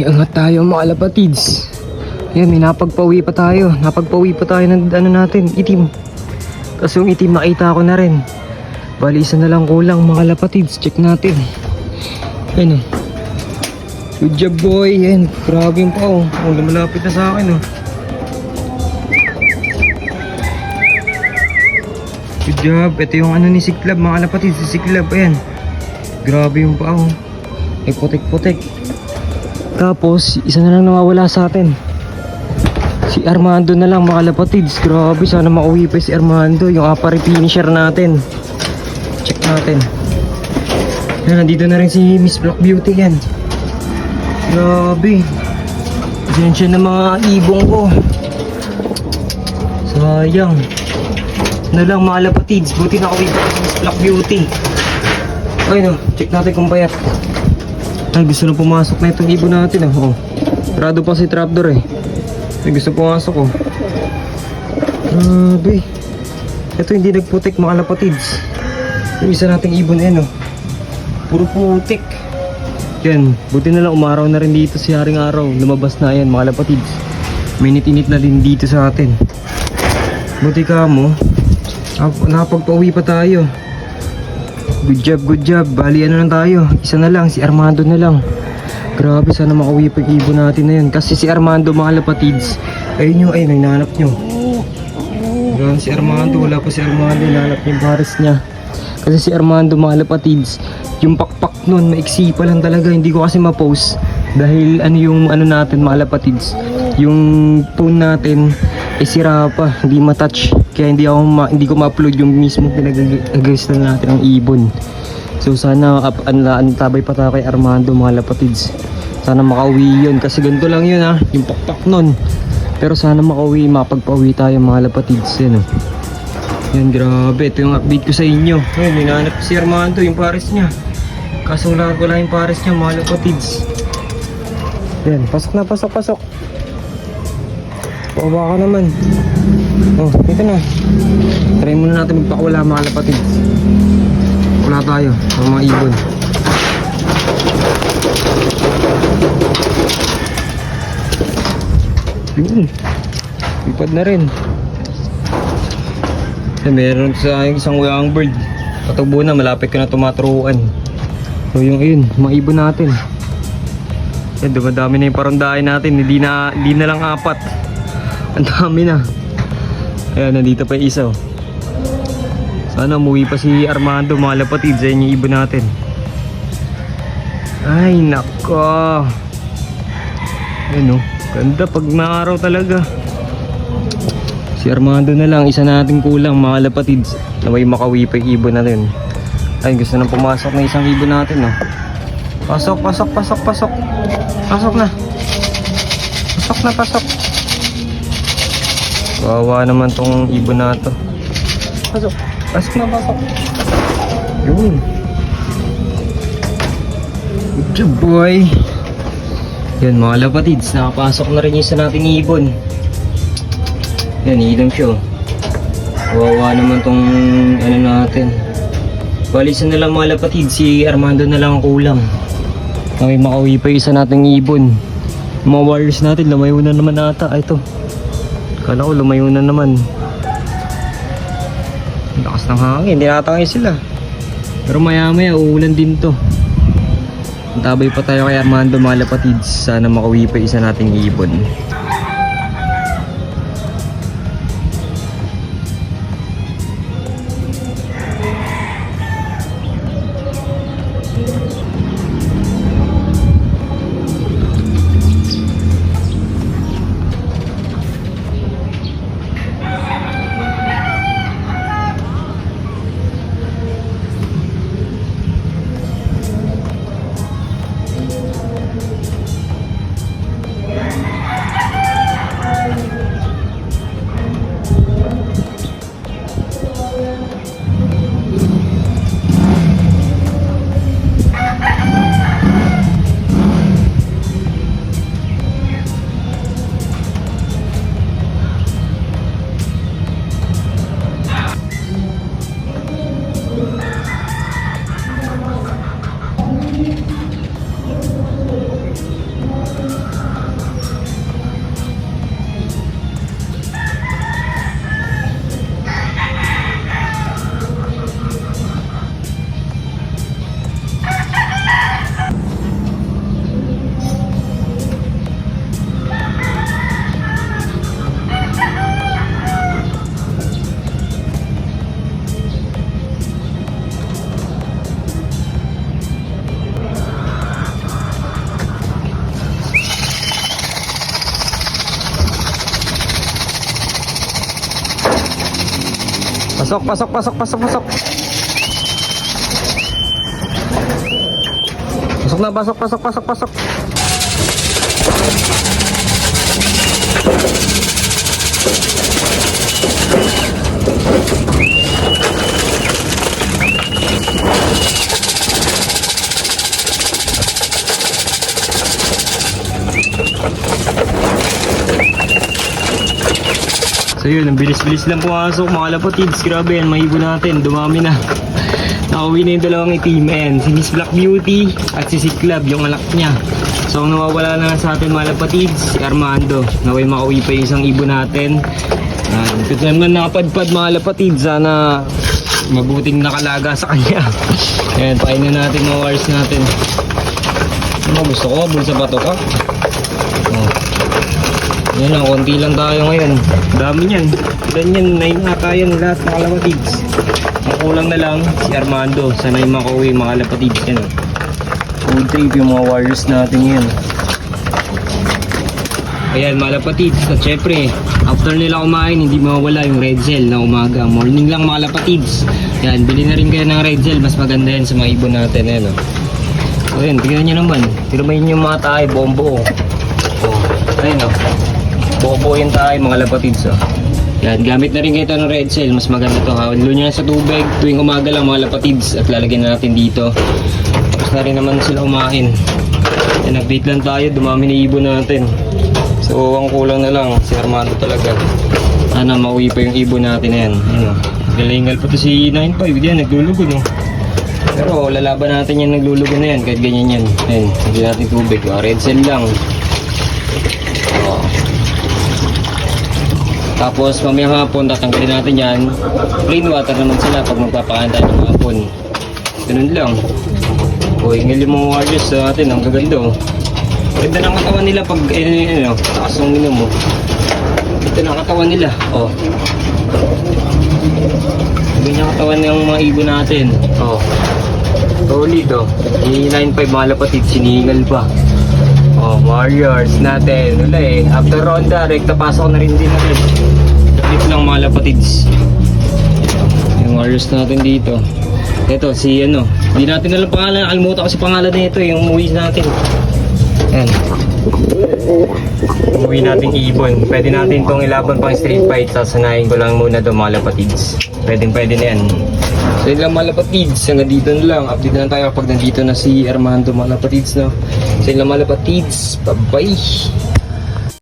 Angat tayo mga lapatids. Ayan, may napagpawi pa tayo. Napagpawi pa tayo ng ano natin, itim. Kasi yung itim nakita ko na rin. Bali, isa na lang kulang mga lapatids. Check natin. Ayan o. Good job boy. Ayan, grabe yung pao. Oh, lumalapit na sa akin oh. Good job. Ito yung ano ni Siklab mga lapatids. Si Siklab, ayan. Grabe yung pao. Ay putik-putik. Tapos, isa na lang nawawala sa atin. Si Armando na lang mga lapatids. Grabe, sana makauwi pa si Armando. Yung apari finisher natin. Check natin. Yan, nandito na rin si Miss Black Beauty yan. Grabe. Pasensya na mga ibong ko. Sayang. Na lang mga lapatids. Buti nakauwi pa si Miss Black Beauty. Okay no, check natin kung payat. Ay, gusto na pumasok na itong ibon natin oh. Trado pa si trapdoor eh. Ay, gusto pumasok oh. Grabe. Ito hindi nagputik mga lapatids. Yung isa nating ibon eh no. Puro putik. Yan, buti na lang umaraw na rin dito si Haring Araw. Lumabas na yan mga lapatids. Minit-init na din dito sa atin. Buti ka mo. Nakapagpauwi pa tayo. Good job, good job. Bali ano lang tayo. Isa na lang, si Armando na lang. Grabe, sana makauwi pa yung ibon natin na yun. Kasi si Armando mga lapatids. Ayun yung, ayun, hinahanap nyo. Grabe si Armando, wala pa si Armando. Hinahanap yung pares niya. Kasi si Armando mga lapatids, yung pakpak nun, maiksi pa lang talaga. Hindi ko kasi ma-post. Dahil ano yung ano natin mga lapatids. Yung phone natin, sira pa, hindi matouch. Kaya hindi ko ma-upload yung mismo pinag-agastan natin ng ibon. So sana tabay pa tayo kay Armando mga lapatids. Sana makauwi yun kasi ganito lang yun ha, yung pakpak nun. Pero sana makauwi, mapagpauwi tayo mga lapatids. Yan, yan, grabe, ito yung update ko sa inyo. Ayun, hinahanap si Armando yung pares niya. Kaso wala yung pares niya mga lapatids. Yan, pasok na, pasok. Pababa ka naman. Oh, dito na. Try muna natin magpakawala mga lapatids. Wala tayo, mga ibon. Lipad na rin. Meron sa isang young bird. Patubo na, malapit ka na tumaturuan. So yung ayun, mga ibon natin. Yan, dumadami na yung parandahin natin. Hindi na lang apat. Ang dami na. Ayan, nandito pa yung isa oh. Sana umuwi pa si Armando mga lapatids. Ayan yung ibon natin. Ay nako. Ayan oh, ganda pag maaraw talaga. Si Armando na lang, isa natin kulang mga lapatids. Naway makauwi pa yung ibon natin. Ay, gusto nang pumasok na isang ibon natin oh. Pasok na. Pasok. Wawa naman tong ibon na to. Pasok na. Yun. Good job boy. Yan mga lapatids, nakapasok na rin yung isa nating ibon. Yan, ilang siya. Wawa naman tong ano natin. Bali isa na lang mga lapatids, si Armando na lang ang kulang. Okay, makauwi pa yung isa nating ibon. Mga warriors natin, lumayo na naman ata. Ito. Kala ko lumayo na naman. Lakas ng hangin, hindi natangay sila. Pero maya uulan din to. Tabay pa tayo kay Armando mga lapatids. Sana makauwi pa isa nating ibon. Pasok, pasok, pasok, pasok, pasok. Pasok na, pasok, pasok, pasok, pasok. So yun, ang bilis-bilis lang pumasok mga lapatids. Grabe yan, maibon natin, dumami na. Nakauwi na yung dalawang itim. Ayan, si Miss Black Beauty at si Cyclab, yung anak niya. So ang nawawala na sa atin mga lapatids, si Armando. Naway makauwi pa yung isang ibon natin. Kasi naman nakapadpad mga lapatids, sana mabuting nakalaga sa kanya. Ayan, pain na natin mga wires natin. Ano gusto ko? Bulsa ba ito ka? Oh. Yan lang, konti lang tayo ngayon. Dami niyan. Ilan yan, 9 ata yan lahat mga kalapatids. Ang kulang na lang si Armando. Sana'y makauwi mga kalapatids yan. Full tape yung mga wires natin yan. Ayan mga kalapatids. At syempre, after nila kumain, hindi mawawala yung red gel na umaga. Morning lang mga kalapatids. Yan, bili na rin kayo ng red gel. Mas maganda yan sa mga ibon natin. Ayan, oh. So yun, tignan nyo naman. Tirumayin yung mga tayo, bombo. Oh, ayun oh. Bobo yung tayo mga lapatids oh. Yan, gamit na rin kayo ito ng red cell. Mas maganda to ha. Halo nyo na sa tubig tuwing umaga lang mga lapatids. At lalagyan na natin dito. Tapos na rin naman sila kumain. Yan, update lang tayo. Dumami na ibon natin. So ang kulang na lang si Armando talaga. Sana mauwi pa yung ibon natin na yan. Ayun, oh. Galingal pa to si 9.5. Yan, naglulugo no. Pero lalaban natin yan, naglulugo na yan. Kahit ganyan yan. Ayun, lagyan natin tubig. Red cell lang. Tapos mamayang hapon tatanggalin natin yan. Plain water naman sila pag magpapakain tayo ng hapon. Ganun lang. O ingil yung mga wires sa atin. Ang gaganda oh. Ganda ng katawan nila pag takas ng minom mo. Ito ng katawan nila. Oh. Ganyan ang katawan ng mga ibon natin. Oh. Solid oh. I-9.5 mga lapatid. Sinigal pa. Oh, warriors natin. Wala eh. After ronda, rekta pasok na rin din natin. Dito lang mga lapatids. Yung warriors natin dito. Ito, si ano. Hindi natin alam pangalan. Alimutan ko si pangalan nito. Yung umuwi natin. Ayan. Umuwi natin ibon. Pwede natin itong ilaban pang street fight. Sasanayin ko lang muna ito mga lapatids. Pwede na yan. So yun lang mga lapatids. Hanggang dito na lang. Update na tayo pag nandito na si Armando mga lapatids. No? So yun lang mga lapatids. Bye bye.